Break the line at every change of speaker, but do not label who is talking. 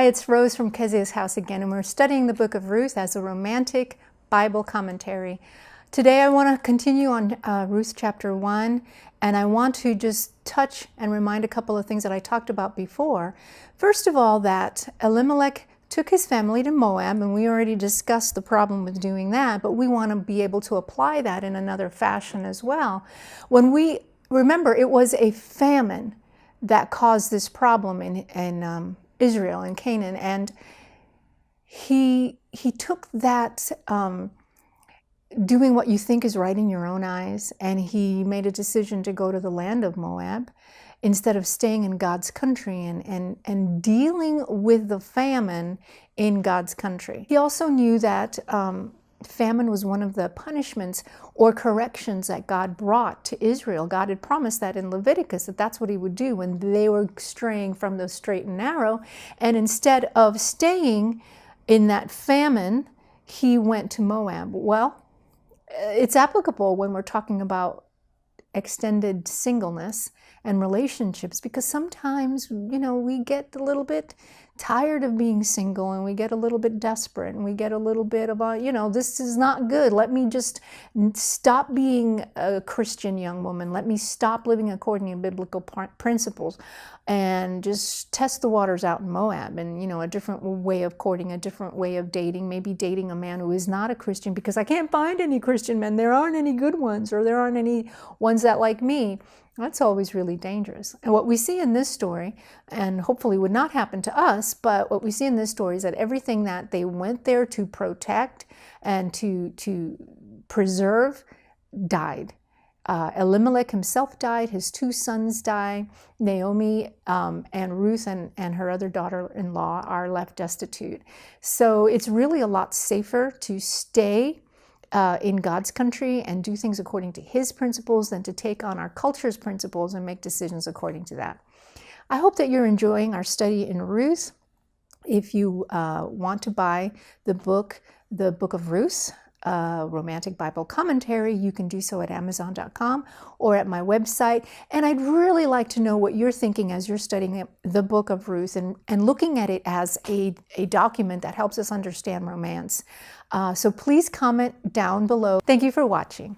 Hi, it's Rose from Keziah's House again, and we're studying the book of Ruth as a romantic Bible commentary. Today I want to continue on Ruth chapter 1, and I want to just touch and remind a couple of things that I talked about before. First of all, that Elimelech took his family to Moab, and we already discussed the problem with doing that, but we want to be able to apply that in another fashion as well. When we remember, it was a famine that caused this problem in Israel and Canaan, and he took that doing what you think is right in your own eyes, and he made a decision to go to the land of Moab instead of staying in God's country and dealing with the famine in God's country. He also knew that famine was one of the punishments or corrections that God brought to Israel. God had promised that in Leviticus, that that's what he would do when they were straying from the straight and narrow. And instead of staying in that famine, he went to Moab. Well, it's applicable when we're talking about extended singleness and relationships, because sometimes, we get a little bit tired of being single, and we get a little bit desperate, and we get a little bit about, this is not good. Let me just stop being a Christian young woman. Let me stop living according to biblical principles and just test the waters out in Moab, and, a different way of courting, a different way of dating, maybe dating a man who is not a Christian, because I can't find any Christian men. There aren't any good ones, or there aren't any ones that like me. That's always really dangerous. And what we see in this story, and hopefully would not happen to us, but what we see in this story is that everything that they went there to protect and to preserve died. Elimelech himself died, his two sons died, Naomi and Ruth and her other daughter-in-law are left destitute. So it's really a lot safer to stay in God's country and do things according to his principles than to take on our culture's principles and make decisions according to that. I hope that you're enjoying our study in Ruth. If you want to buy the book of Ruth, Romantic Bible Commentary, you can do so at Amazon.com or at my website. And I'd really like to know what you're thinking as you're studying the book of Ruth and looking at it as a document that helps us understand romance. So please comment down below. Thank you for watching.